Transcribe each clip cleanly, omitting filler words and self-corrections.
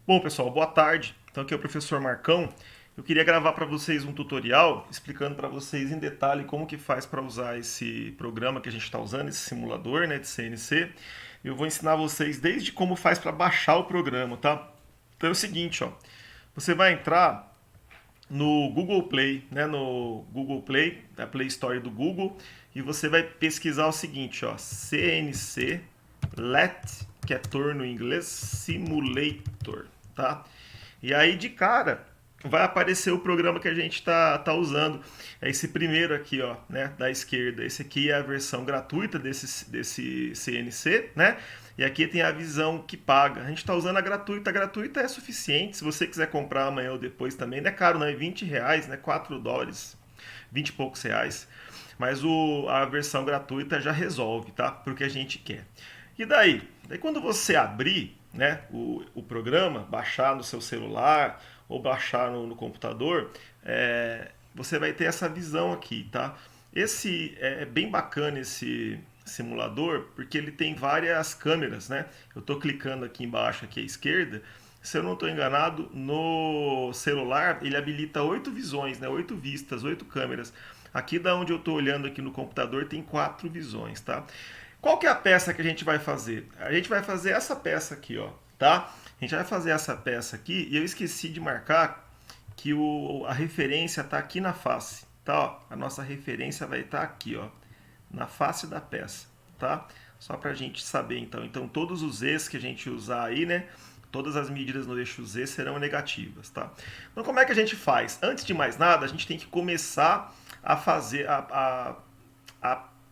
Bom, pessoal, boa tarde. Então aqui é o professor Marcão. Eu queria gravar para vocês um tutorial explicando para vocês em detalhe como que faz para usar esse programa que a gente está usando, esse simulador, né, de CNC. Eu vou ensinar vocês desde como faz para baixar o programa, tá? Então é o seguinte, ó. Você vai entrar no Google Play, né, no Google Play, da Play Store do Google, e você vai pesquisar o seguinte, ó, CNC Let, que é torno em inglês, Simulator, tá? E aí de cara vai aparecer o programa que a gente tá usando. É esse primeiro aqui, ó, né, da esquerda. Esse aqui é a versão gratuita desse CNC, né? E aqui tem a visão que paga. A gente está usando a gratuita. A gratuita é suficiente. Se você quiser comprar amanhã ou depois também, não é caro, não é R$ 20, né? US$ 4, 20 e poucos reais. Mas a versão gratuita já resolve, tá? Porque a gente quer. E daí? Daí quando você abrir, né, o programa, baixar no seu celular ou baixar no computador, você vai ter essa visão aqui, tá? Esse é bem bacana esse simulador porque ele tem várias câmeras, né? Eu estou clicando aqui embaixo, aqui à esquerda. Se eu não estou enganado, no celular ele habilita 8 visões, né? 8 vistas, 8 câmeras. Aqui da onde eu estou olhando aqui no computador tem 4 visões, tá? Qual que é a peça que a gente vai fazer? A gente vai fazer essa peça aqui, ó, tá? A gente vai fazer essa peça aqui e eu esqueci de marcar que a referência está aqui na face, tá? Ó, a nossa referência vai estar aqui, ó, na face da peça, tá? Só para a gente saber, então. Então, todos os Z's que a gente usar aí, né? Todas as medidas no eixo Z serão negativas, tá? Então, como é que a gente faz? Antes de mais nada, a gente tem que começar a fazer, a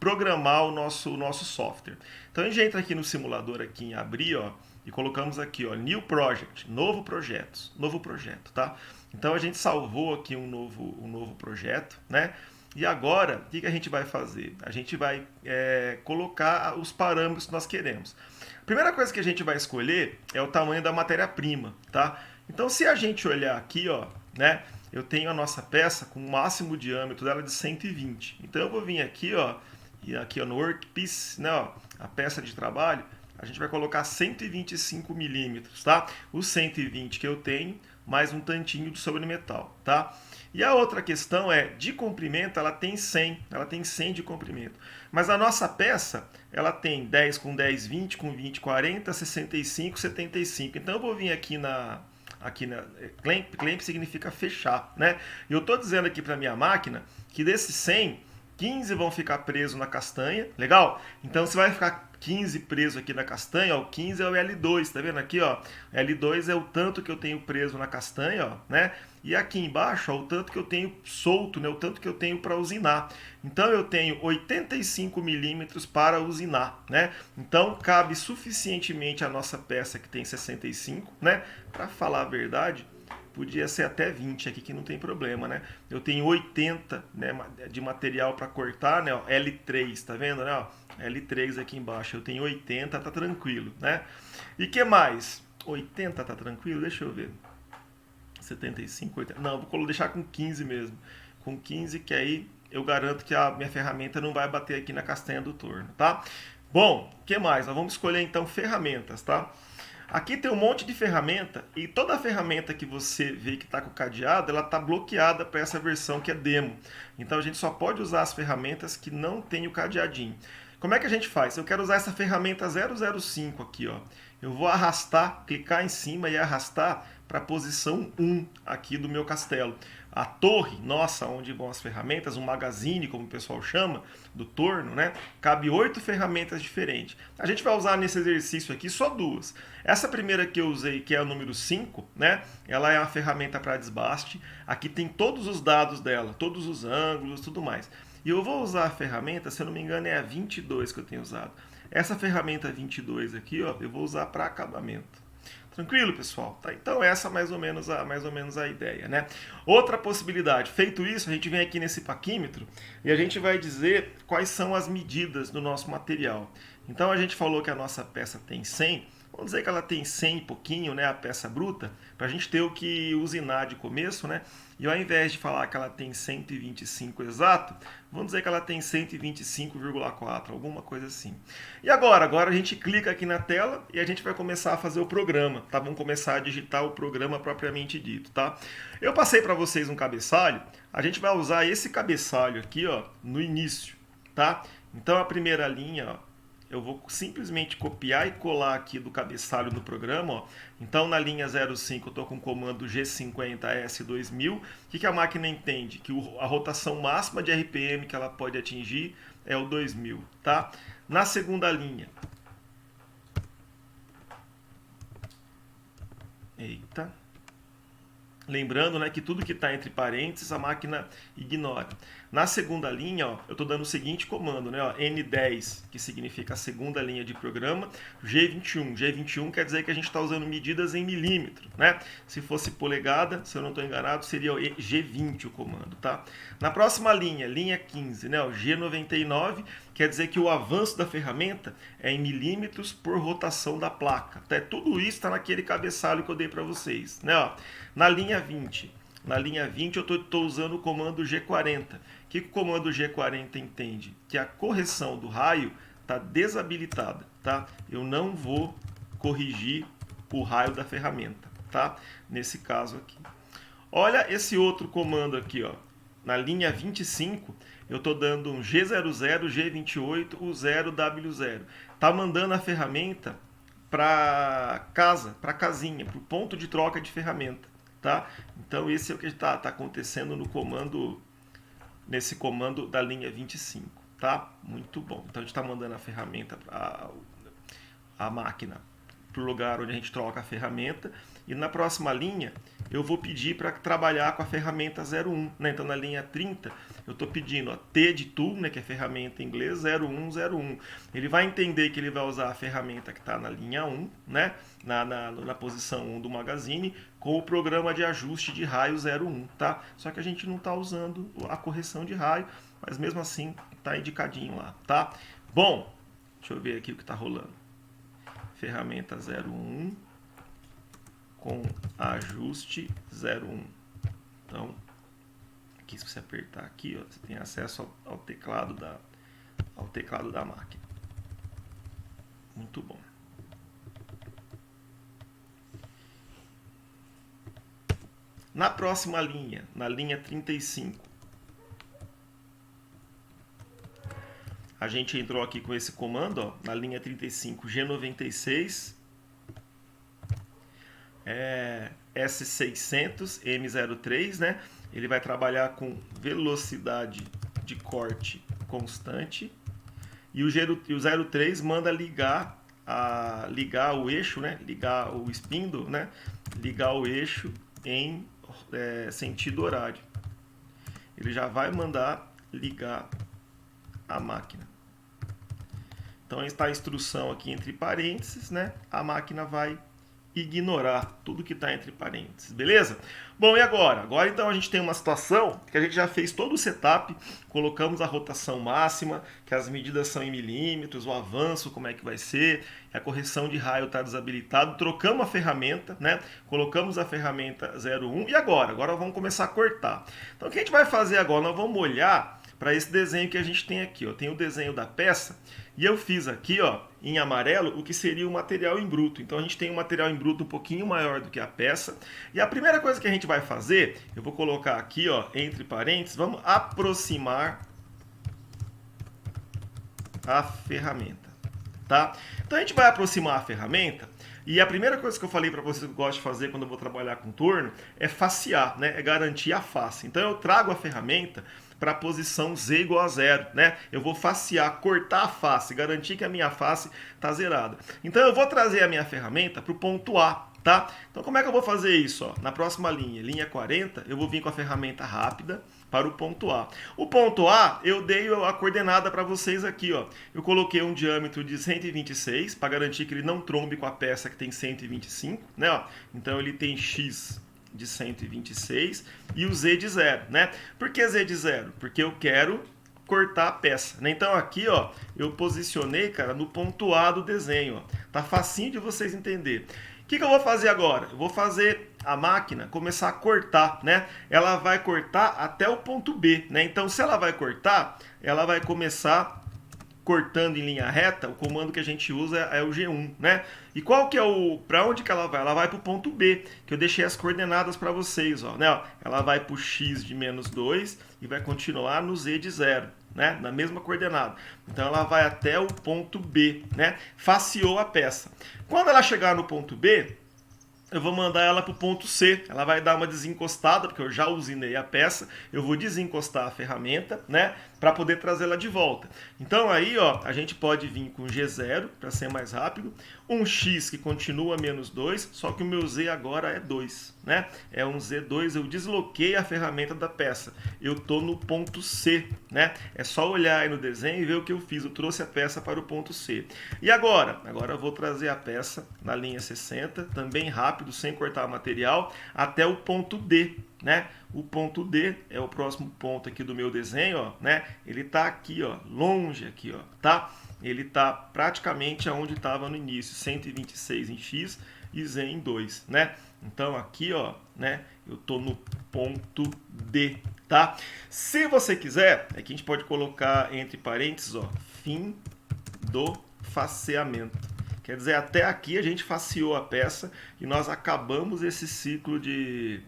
programar o nosso software. Então, a gente entra aqui no simulador, aqui em abrir, ó, e colocamos aqui, ó, New Project, novo projeto, tá? Então, a gente salvou aqui um novo projeto, né? E agora, o que a gente vai fazer? A gente vai colocar os parâmetros que nós queremos. A primeira coisa que a gente vai escolher é o tamanho da matéria-prima, tá? Então, se a gente olhar aqui, ó, né, eu tenho a nossa peça com o máximo diâmetro dela de 120. Então, eu vou vir aqui, ó, e aqui ó, no Workpiece, né, ó, a peça de trabalho, a gente vai colocar 125 milímetros, tá? Os 120 que eu tenho, mais um tantinho de sobremetal, tá? E a outra questão é, de comprimento, ela tem 100 de comprimento. Mas a nossa peça, ela tem 10 com 10, 20 com 20, 40, 65, 75. Então eu vou vir aqui na clamp significa fechar, né? E eu estou dizendo aqui para minha máquina que desses 100, 15 vão ficar presos na castanha, legal? Então você vai ficar 15 preso aqui na castanha, ó, o 15 é o L2, tá vendo aqui, ó? L2 é o tanto que eu tenho preso na castanha, ó, né? E aqui embaixo, ó, o tanto que eu tenho solto, né? O tanto que eu tenho para usinar. Então eu tenho 85 milímetros para usinar, né? Então cabe suficientemente a nossa peça que tem 65, né? Para falar a verdade, podia ser até 20 aqui que não tem problema, né? Eu tenho 80, né, de material para cortar, né? Ó, L3, tá vendo, né? Ó, L3 aqui embaixo. Eu tenho 80, tá tranquilo, né? E que mais? 80 tá tranquilo? Deixa eu ver. 75, 80. Não, vou deixar com 15 mesmo. Com 15 que aí eu garanto que a minha ferramenta não vai bater aqui na castanha do torno, tá? Bom, o que mais? Nós vamos escolher então ferramentas, tá? Aqui tem um monte de ferramenta e toda ferramenta que você vê que está com o cadeado, ela está bloqueada para essa versão que é demo. Então a gente só pode usar as ferramentas que não tem o cadeadinho. Como é que a gente faz? Eu quero usar essa ferramenta 005 aqui, ó. Eu vou arrastar, clicar em cima e arrastar para a posição 1 aqui do meu castelo. A torre, nossa, onde vão as ferramentas, um magazine, como o pessoal chama, do torno, né? Cabe 8 ferramentas diferentes. A gente vai usar nesse exercício aqui só duas. Essa primeira que eu usei, que é a número 5, né? Ela é uma ferramenta para desbaste. Aqui tem todos os dados dela, todos os ângulos, tudo mais. E eu vou usar a ferramenta, se eu não me engano, é a 22 que eu tenho usado. Essa ferramenta 22 aqui, ó, eu vou usar para acabamento. Tranquilo, pessoal? Tá, então essa é mais ou menos a ideia, né? Outra possibilidade, feito isso, a gente vem aqui nesse paquímetro e a gente vai dizer quais são as medidas do nosso material. Então a gente falou que a nossa peça tem 100, Vamos dizer que ela tem 100 e pouquinho, né, a peça bruta, para a gente ter o que usinar de começo, né? E ao invés de falar que ela tem 125 exato, vamos dizer que ela tem 125,4, alguma coisa assim. E agora a gente clica aqui na tela e a gente vai começar a fazer o programa, tá? Vamos começar a digitar o programa propriamente dito, tá? Eu passei para vocês um cabeçalho, a gente vai usar esse cabeçalho aqui, ó, no início, tá? Então a primeira linha, ó, eu vou simplesmente copiar e colar aqui do cabeçalho do programa. Ó. Então, na linha 05, eu estou com o comando G50S2000. O que a máquina entende? Que a rotação máxima de RPM que ela pode atingir é o 2000. Tá? Na segunda linha... Eita... Lembrando, né, que tudo que está entre parênteses a máquina ignora. Na segunda linha, ó, eu estou dando o seguinte comando, né, ó, N10, que significa a segunda linha de programa, G21. G21 quer dizer que a gente está usando medidas em milímetro. Né? Se fosse polegada, se eu não estou enganado, seria o G20 o comando. Tá? Na próxima linha, linha 15, né, ó, G99, quer dizer que o avanço da ferramenta é em milímetros por rotação da placa. Tá? Tudo isso está naquele cabeçalho que eu dei para vocês. Né, ó. Na linha 20, eu estou usando o comando G40. O que o comando G40 entende? Que a correção do raio está desabilitada. Tá? Eu não vou corrigir o raio da ferramenta. Tá? Nesse caso aqui. Olha esse outro comando aqui. Ó. Na linha 25, eu estou dando um G00, G28, o 0W0. Está mandando a ferramenta para casa, para casinha, para o ponto de troca de ferramenta. Tá? Então esse é o que está acontecendo no comando, nesse comando da linha 25. Tá? Muito bom. Então a gente está mandando a ferramenta, a máquina, para o lugar onde a gente troca a ferramenta. E na próxima linha eu vou pedir para trabalhar com a ferramenta 01. Né? Então na linha 30 eu estou pedindo a T de tool, né, que é ferramenta em inglês, 0101. Ele vai entender que ele vai usar a ferramenta que está na linha 1, né, na posição 1 do magazine, com o programa de ajuste de raio 01. Tá? Só que a gente não está usando a correção de raio, mas mesmo assim está indicadinho lá. Tá? Bom, deixa eu ver aqui o que está rolando. Ferramenta 01 com ajuste 01. Então, aqui se você apertar aqui, ó, você tem acesso ao teclado da máquina. Muito bom. Na próxima linha, na linha 35, a gente entrou aqui com esse comando, ó, na linha 35, G96, S600, M03, né? Ele vai trabalhar com velocidade de corte constante. E o 03 manda ligar o eixo, né? Ligar o spindle, né? Ligar o eixo em sentido horário. Ele já vai mandar ligar a máquina. Então está a instrução aqui entre parênteses, né? A máquina vai ignorar tudo que está entre parênteses, beleza? Bom, e agora? Agora então a gente tem uma situação que a gente já fez todo o setup, colocamos a rotação máxima, que as medidas são em milímetros, o avanço como é que vai ser, a correção de raio está desabilitado, trocamos a ferramenta, né? Colocamos a ferramenta 01 e agora? Agora vamos começar a cortar. Então o que a gente vai fazer agora? Nós vamos olhar para esse desenho que a gente tem aqui, ó. Tem o desenho da peça e eu fiz aqui, ó, em amarelo, o que seria o material em bruto. Então a gente tem um material em bruto um pouquinho maior do que a peça. E a primeira coisa que a gente vai fazer, eu vou colocar aqui, ó, entre parênteses, vamos aproximar a ferramenta, tá? Então a gente vai aproximar a ferramenta e a primeira coisa que eu falei para vocês que eu gosto de fazer quando eu vou trabalhar com torno é facear, né? É garantir a face. Então eu trago a ferramenta para a posição Z igual a 0, né? Eu vou facear, cortar a face, garantir que a minha face está zerada. Então eu vou trazer a minha ferramenta para o ponto A, tá? Então como é que eu vou fazer isso? Ó? Na próxima linha, linha 40, eu vou vir com a ferramenta rápida para o ponto A. O ponto A, eu dei a coordenada para vocês aqui, ó. Eu coloquei um diâmetro de 126 para garantir que ele não trombe com a peça que tem 125, né? Ó. Então ele tem X de 126 e o Z de 0, né? Por que Z de 0? Porque eu quero cortar a peça, né? Então aqui, ó, eu posicionei, cara, no ponto A do desenho, ó. Tá facinho de vocês entenderem. O que eu vou fazer agora? Eu vou fazer a máquina começar a cortar, né? Ela vai cortar até o ponto B, né? Então, se ela vai cortar, ela vai começar cortando em linha reta. O comando que a gente usa é o G1, né? E qual que é o... Para onde que ela vai? Ela vai para o ponto B, que eu deixei as coordenadas para vocês, ó, né? Ela vai para o x de menos 2 e vai continuar no z de 0. Né? Na mesma coordenada. Então ela vai até o ponto B, né? Faceou a peça. Quando ela chegar no ponto B, eu vou mandar ela para o ponto C. Ela vai dar uma desencostada, porque eu já usinei a peça. Eu vou desencostar a ferramenta, né? Para poder trazê-la de volta. Então aí, ó, a gente pode vir com G0 para ser mais rápido. Um X que continua menos 2, só que o meu Z agora é 2, né? É um Z2, eu desloquei a ferramenta da peça. Eu estou no ponto C, né? É só olhar aí no desenho e ver o que eu fiz. Eu trouxe a peça para o ponto C. E agora? Agora eu vou trazer a peça na linha 60, também rápido, sem cortar material, até o ponto D, né? O ponto D é o próximo ponto aqui do meu desenho, ó, né? Ele está aqui, ó, longe aqui, ó, tá? Ele está praticamente aonde estava no início, 126 em X e Z em 2, né? Então aqui, ó, né, eu tô no ponto D, tá? Se você quiser, aqui a gente pode colocar entre parênteses, ó, fim do faceamento. Quer dizer, até aqui a gente faceou a peça e nós acabamos esse ciclo de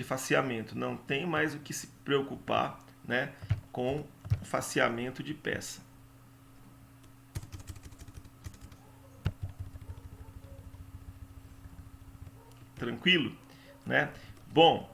faceamento. Não tem mais o que se preocupar, né, com o faceamento de peça. Tranquilo, né? Bom,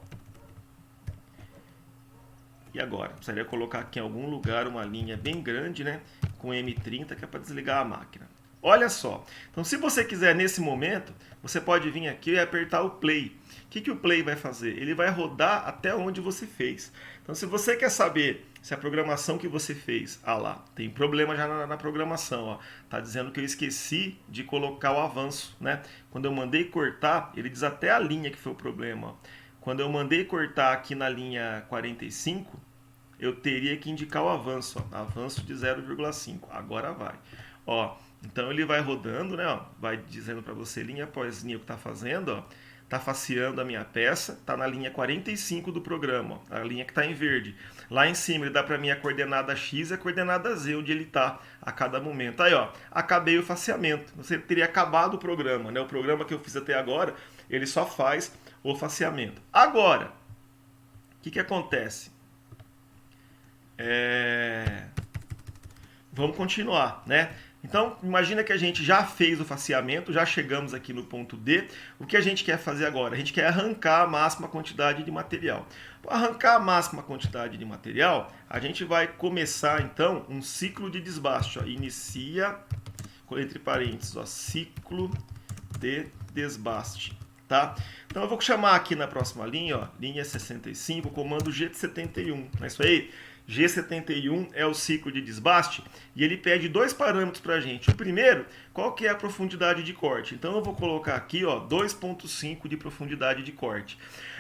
e agora? Precisaria colocar aqui em algum lugar uma linha bem grande, né? Com M30, que é para desligar a máquina. Olha só. Então, se você quiser nesse momento, você pode vir aqui e apertar o play. O que o play vai fazer? Ele vai rodar até onde você fez. Então, se você quer saber se a programação que você fez, lá, tem problema já na programação, ó, tá dizendo que eu esqueci de colocar o avanço, né? Quando eu mandei cortar, ele diz até a linha que foi o problema, ó. Quando eu mandei cortar aqui na linha 45, eu teria que indicar o avanço, ó, avanço de 0,5. Agora vai. Ó, então ele vai rodando, né, ó, vai dizendo para você linha após linha o que está fazendo, ó. Está faceando a minha peça, está na linha 45 do programa, ó, a linha que está em verde. Lá em cima ele dá para mim a coordenada X e a coordenada Z, onde ele está a cada momento. Aí, ó, acabei o faceamento. Você teria acabado o programa, né? O programa que eu fiz até agora, ele só faz o faceamento. Agora, o que acontece? Vamos continuar, né? Então, imagina que a gente já fez o faceamento, já chegamos aqui no ponto D. O que a gente quer fazer agora? A gente quer arrancar a máxima quantidade de material. Para arrancar a máxima quantidade de material, a gente vai começar, então, um ciclo de desbaste. Ó. Inicia, entre parênteses, ó, ciclo de desbaste. Tá? Então, eu vou chamar aqui na próxima linha, ó, linha 65, o comando G de 71. É isso aí? G71 é o ciclo de desbaste e ele pede dois parâmetros para a gente. O primeiro, qual que é a profundidade de corte? Então eu vou colocar aqui 2,5 de profundidade de corte.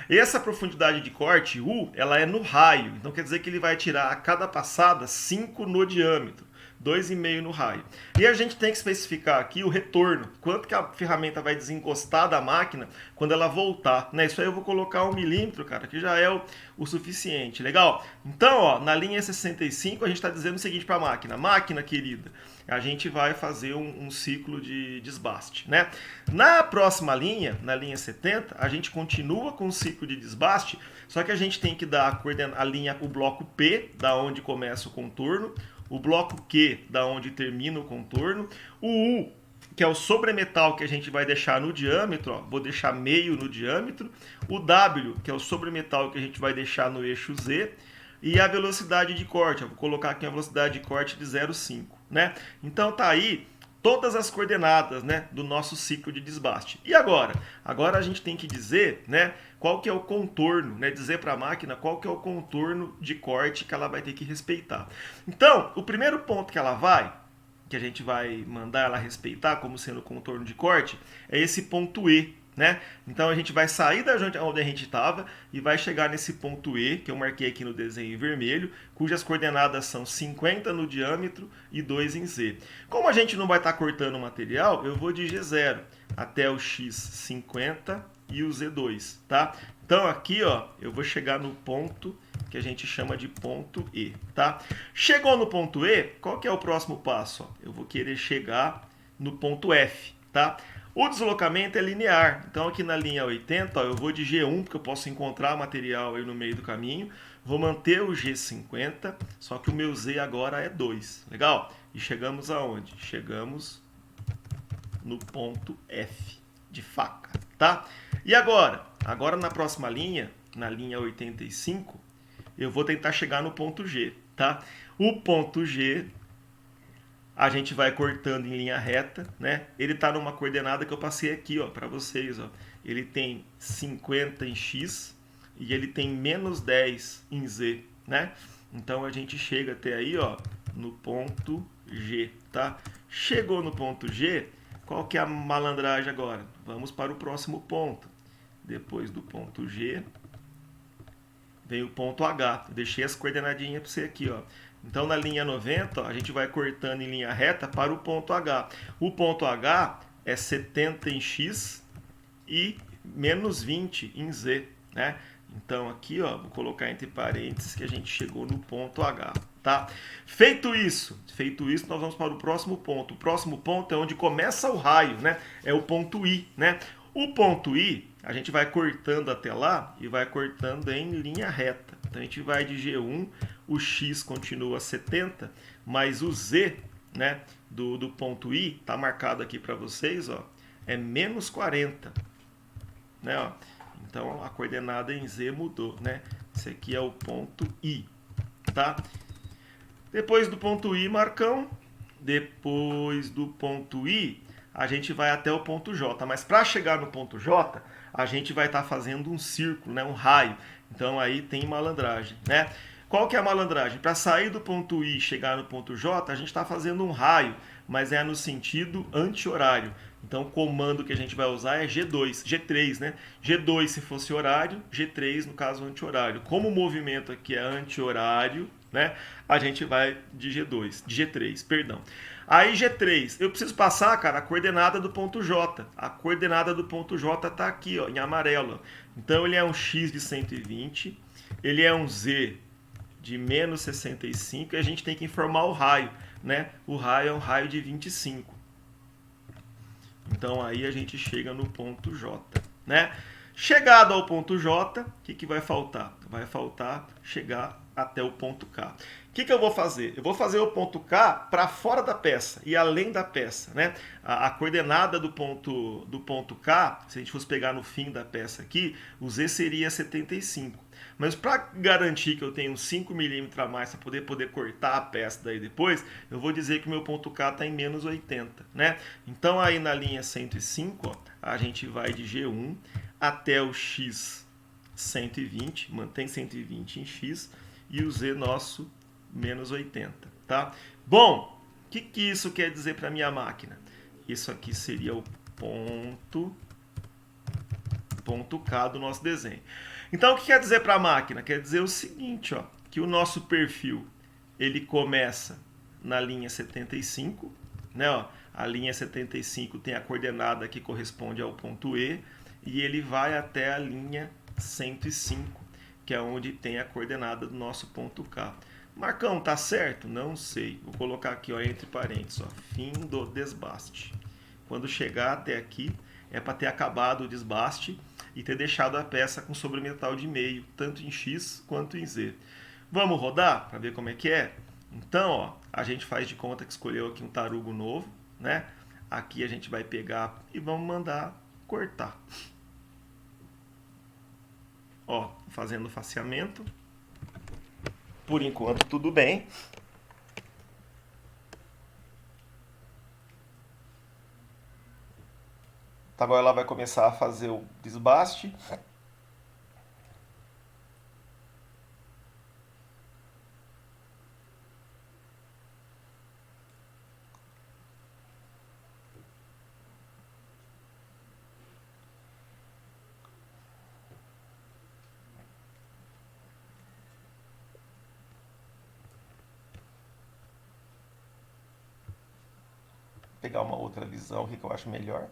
Essa profundidade de corte, U, ela é no raio. Então quer dizer que ele vai tirar a cada passada 5 no diâmetro. 2,5 no raio. E a gente tem que especificar aqui o retorno, quanto que a ferramenta vai desencostar da máquina quando ela voltar, né? Isso aí eu vou colocar 1 milímetro, cara, que já é o suficiente, legal? Então, ó, na linha 65 a gente está dizendo o seguinte para a máquina querida, a gente vai fazer um ciclo de desbaste, né? Na próxima linha, na linha 70, a gente continua com o ciclo de desbaste, só que a gente tem que dar a linha, o bloco P, da onde começa o contorno, o bloco Q, da onde termina o contorno, o U, que é o sobremetal que a gente vai deixar no diâmetro, ó, vou deixar meio no diâmetro, o W, que é o sobremetal que a gente vai deixar no eixo Z, e a velocidade de corte, ó, vou colocar aqui a velocidade de corte de 0,5, né? Então tá aí todas as coordenadas, né, do nosso ciclo de desbaste. E agora? Agora a gente tem que dizer, né, qual que é o contorno, né, dizer para a máquina qual que é o contorno de corte que ela vai ter que respeitar. Então, o primeiro ponto que a gente vai mandar ela respeitar como sendo o contorno de corte, é esse ponto E, né? Então a gente vai sair da onde a gente estava e vai chegar nesse ponto E, que eu marquei aqui no desenho em vermelho, cujas coordenadas são 50 no diâmetro e 2 em Z. Como a gente não vai estar cortando o material, eu vou de G0 até o X 50 e o Z2, tá? Então aqui, ó, eu vou chegar no ponto que a gente chama de ponto E, tá? Chegou no ponto E, qual que é o próximo passo? Ó? Eu vou querer chegar no ponto F, tá? O deslocamento é linear, então aqui na linha 80, ó, eu vou de G1, porque eu posso encontrar material aí no meio do caminho, vou manter o G50, só que o meu Z agora é 2, legal? E chegamos aonde? Chegamos no ponto F, de faca, tá? E agora? Agora na próxima linha, na linha 85, eu vou tentar chegar no ponto G, tá? O ponto G a gente vai cortando em linha reta, né? Ele está numa coordenada que eu passei aqui, ó, para vocês, ó. Ele tem 50 em X e ele tem menos 10 em Z, né? Então a gente chega até aí, ó, no ponto G, tá? Chegou no ponto G, qual que é a malandragem agora? Vamos para o próximo ponto. Depois do ponto G, vem o ponto H. Eu deixei as coordenadinhas para você aqui, ó. Então, na linha 90, ó, a gente vai cortando em linha reta para o ponto H. O ponto H é 70 em X e menos 20 em Z, né? Então, aqui, ó, vou colocar entre parênteses que a gente chegou no ponto H, tá? Feito isso, nós vamos para o próximo ponto. O próximo ponto é onde começa o raio, né? É o ponto I, né? O ponto I, a gente vai cortando até lá e vai cortando em linha reta. Então, a gente vai de G1, o X continua 70, mas o Z, né, do ponto I, está marcado aqui para vocês, ó, é menos 40. Né, ó. Então, a coordenada em Z mudou, né? Esse aqui é o ponto I, tá? Depois do ponto I, Marcão, depois do ponto I, a gente vai até o ponto J. Mas para chegar no ponto J, a gente vai estar fazendo um círculo, né, um raio. Então aí tem malandragem, né? Qual que é a malandragem? Para sair do ponto I e chegar no ponto J, a gente está fazendo um raio, mas é no sentido anti-horário. Então o comando que a gente vai usar é G2, G3, né? G2 se fosse horário, G3 no caso anti-horário. Como o movimento aqui é anti-horário, né? A gente vai de G2, de G3, perdão. Aí G3, eu preciso passar, cara, a coordenada do ponto J. A coordenada do ponto J está aqui, ó, em amarelo. Então ele é um X de 120, ele é um Z de menos 65 e a gente tem que informar o raio, né? O raio é um raio de 25. Então aí a gente chega no ponto J, né? Chegado ao ponto J, o que vai faltar? Vai faltar chegar até o ponto K. O que eu vou fazer? Eu vou fazer o ponto K para fora da peça e além da peça, né? A coordenada do ponto K, se a gente fosse pegar no fim da peça aqui, o Z seria 75. Mas para garantir que eu tenho 5 milímetros a mais para poder cortar a peça daí depois, eu vou dizer que o meu ponto K está em menos 80, né? Então aí na linha 105, ó, a gente vai de G1 até o X 120, mantém 120 em X, e o Z nosso menos 80, tá? Bom, o que isso quer dizer para minha máquina? Isso aqui seria o ponto K do nosso desenho. Então, o que quer dizer para a máquina? Quer dizer o seguinte, ó, que o nosso perfil ele começa na linha 75, né? Ó, a linha 75 tem a coordenada que corresponde ao ponto E, e ele vai até a linha 105, que é onde tem a coordenada do nosso ponto K. Marcão, tá certo? Não sei. Vou colocar aqui, ó, entre parênteses, ó, fim do desbaste. Quando chegar até aqui, é para ter acabado o desbaste e ter deixado a peça com sobremetal de meio, tanto em X quanto em Z. Vamos rodar para ver como é que é? Então, ó, a gente faz de conta que escolheu aqui um tarugo novo, né? Aqui a gente vai pegar e vamos mandar cortar. Ó, fazendo o faceamento. Por enquanto tudo bem. Agora ela vai começar a fazer o desbaste. pegar uma outra visão aqui que eu acho melhor.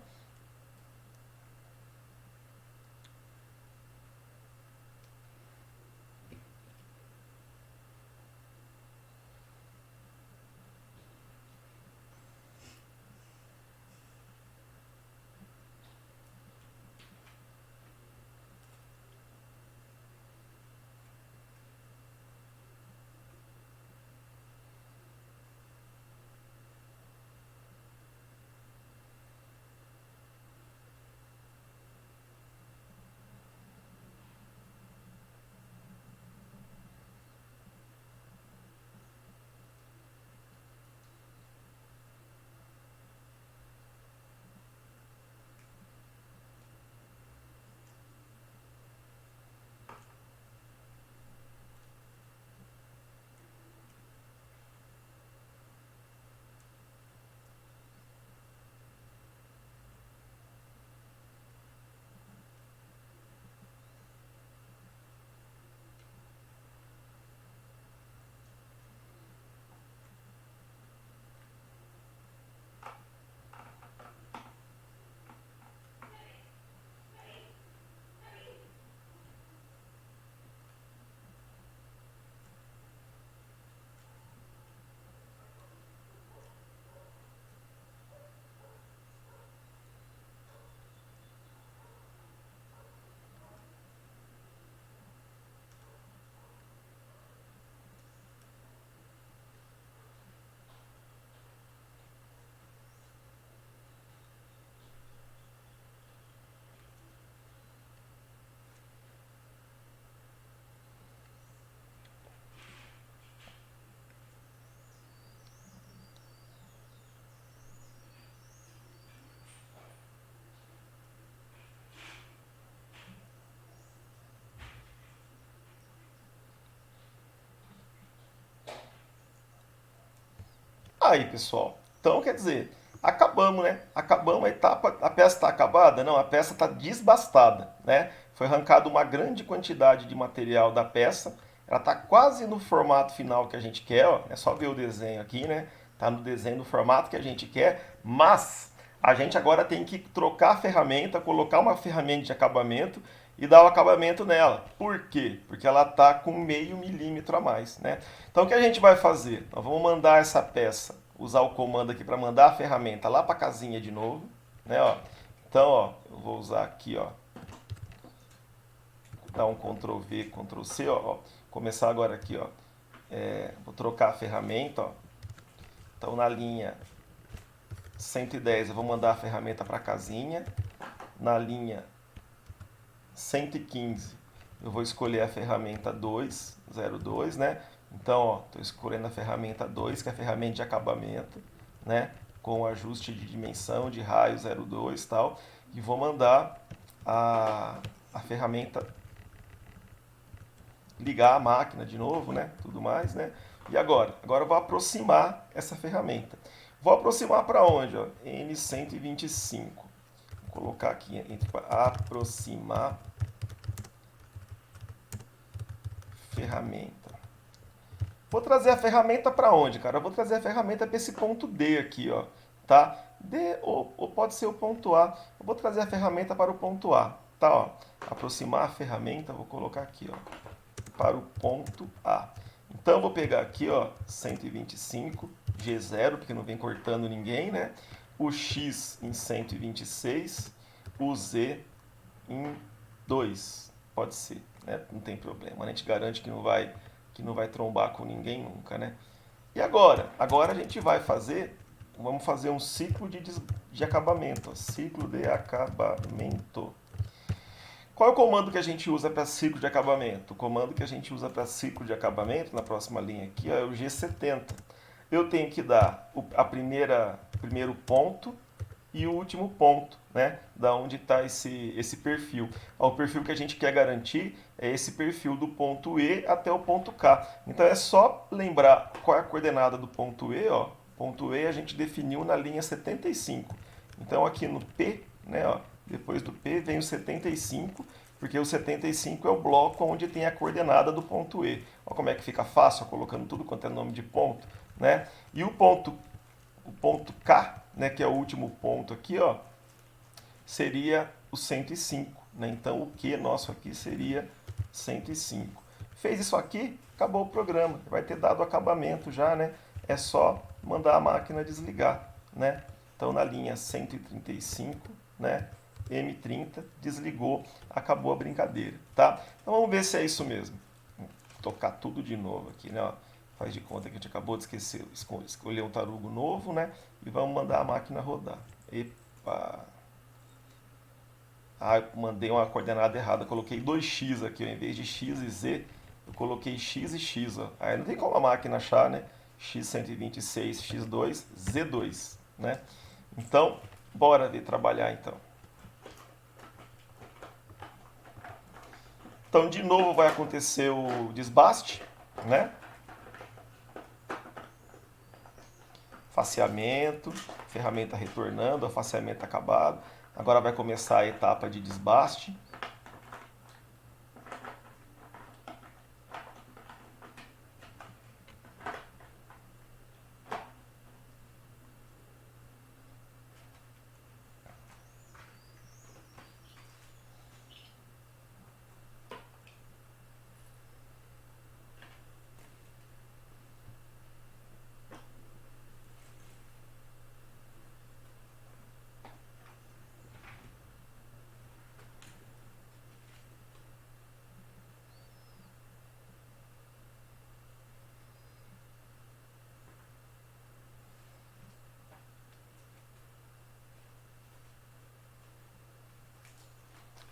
Aí, pessoal, então quer dizer, acabamos, né? Acabamos a etapa, a peça está acabada? Não, a peça está desbastada, né? Foi arrancada uma grande quantidade de material da peça, ela está quase no formato final que a gente quer, ó. É só ver o desenho aqui, né? Tá no desenho do formato que a gente quer, mas a gente agora tem que trocar a ferramenta, colocar uma ferramenta de acabamento e dar o acabamento nela. Por quê? Porque ela está com meio milímetro a mais, né? Então o que a gente vai fazer? Nós vamos mandar essa peça, usar o comando aqui para mandar a ferramenta lá para a casinha de novo, né? Ó. Então, ó, eu vou usar aqui, ó, dar um Ctrl V, Ctrl C, ó, começar agora aqui, ó. Vou trocar a ferramenta, ó. Então na linha 110 eu vou mandar a ferramenta para a casinha, na linha 115 eu vou escolher a ferramenta 202, né? Então, ó, estou escolhendo a ferramenta 2, que é a ferramenta de acabamento, né? Com ajuste de dimensão, de raio 02 e tal. E vou mandar a ferramenta ligar a máquina de novo, né? Tudo mais, né? E agora? Agora eu vou aproximar essa ferramenta. Vou aproximar para onde? Ó? N125. Vou colocar aqui entre aproximar ferramenta. Vou trazer a ferramenta para onde, cara? Eu vou trazer a ferramenta para esse ponto D aqui, ó, tá? D ou pode ser o ponto A. Eu vou trazer a ferramenta para o ponto A, tá? Ó, aproximar a ferramenta, vou colocar aqui, ó, para o ponto A. Então eu vou pegar aqui, ó, 125 G0, porque não vem cortando ninguém, né? O X em 126, o Z em 2, pode ser, né? Não tem problema, a gente garante que não vai trombar com ninguém nunca, né? E agora? Agora a gente vai fazer, vamos fazer um ciclo de acabamento, ó, ciclo de acabamento. Qual é o comando que a gente usa para ciclo de acabamento? O comando que a gente usa para ciclo de acabamento, na próxima linha aqui, ó, é o G70. Eu tenho que dar primeiro ponto e o último ponto, né? Da onde está esse perfil. Ó, o perfil que a gente quer garantir é esse perfil do ponto E até o ponto K. Então é só lembrar qual é a coordenada do ponto E, ó. Ponto E a gente definiu na linha 75. Então aqui no P, né, ó, depois do P vem o 75, porque o 75 é o bloco onde tem a coordenada do ponto E. Olha como é que fica fácil, ó, colocando tudo quanto é nome de ponto, né? E o ponto K, né, que é o último ponto aqui, ó, seria o 105, né? Então o Q nosso aqui seria 105. Fez isso aqui, acabou o programa. Vai ter dado acabamento já, né? É só mandar a máquina desligar, né? Então na linha 135, né? M30, desligou, acabou a brincadeira, tá? Então vamos ver se é isso mesmo. Vou tocar tudo de novo aqui, né? Ó, faz de conta que a gente acabou de escolher um tarugo novo, né? E vamos mandar a máquina rodar. Epa! Ah, eu mandei uma coordenada errada, coloquei 2x aqui, ó, em vez de x e z, eu coloquei x e x, ó. Aí não tem como a máquina achar, né? x126, x2, z2, né? Então, bora ver trabalhar então. Então, de novo vai acontecer o desbaste, né? Faceamento, ferramenta retornando, o faceamento acabado. Agora vai começar a etapa de desbaste.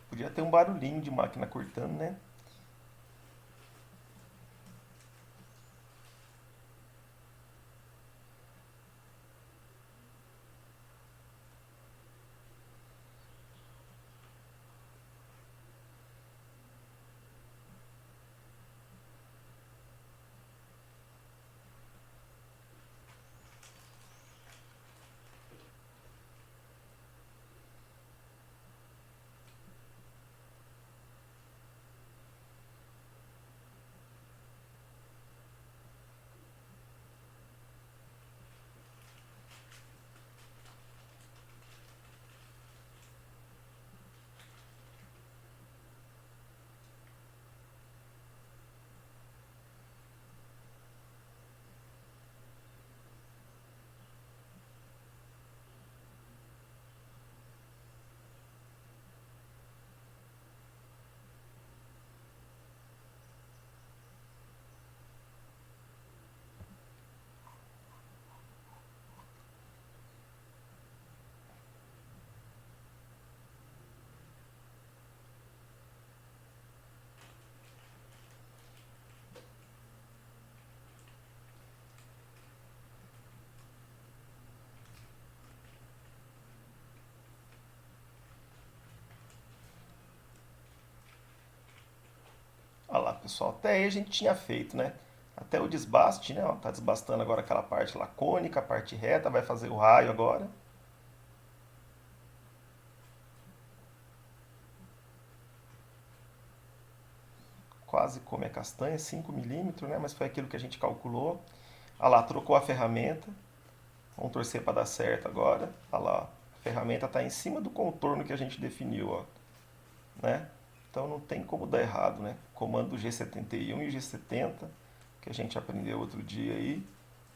Podia ter um barulhinho de máquina cortando, né? Olha lá, pessoal, até aí a gente tinha feito, né? Até o desbaste, né? Ó, tá desbastando agora aquela parte lacônica, a parte reta, vai fazer o raio agora. Quase come a castanha, 5 milímetros, né? Mas foi aquilo que a gente calculou. Olha lá, trocou a ferramenta. Vamos torcer para dar certo agora. Olha lá, a ferramenta está em cima do contorno que a gente definiu, ó, né? Então não tem como dar errado, né? Comando do G71 e o G70, que a gente aprendeu outro dia aí,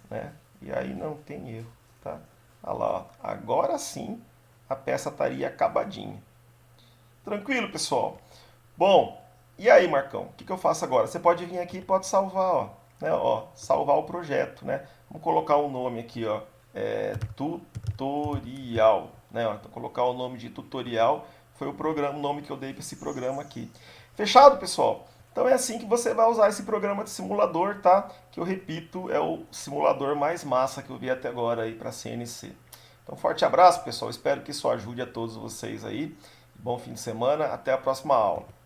né? E aí não tem erro, tá? Olha lá, ó. Agora sim a peça estaria acabadinha. Tranquilo, pessoal? Bom, e aí, Marcão? O que que eu faço agora? Você pode vir aqui e pode salvar, ó, né? Ó, salvar o projeto, né? Vamos colocar um nome aqui, ó, tutorial, né? Ó, então, colocar o nome de tutorial foi o programa, o nome que eu dei para esse programa aqui. Fechado, pessoal? Então é assim que você vai usar esse programa de simulador, tá? Que eu repito, é o simulador mais massa que eu vi até agora aí para CNC. Então, forte abraço, pessoal. Espero que isso ajude a todos vocês aí. Bom fim de semana. Até a próxima aula.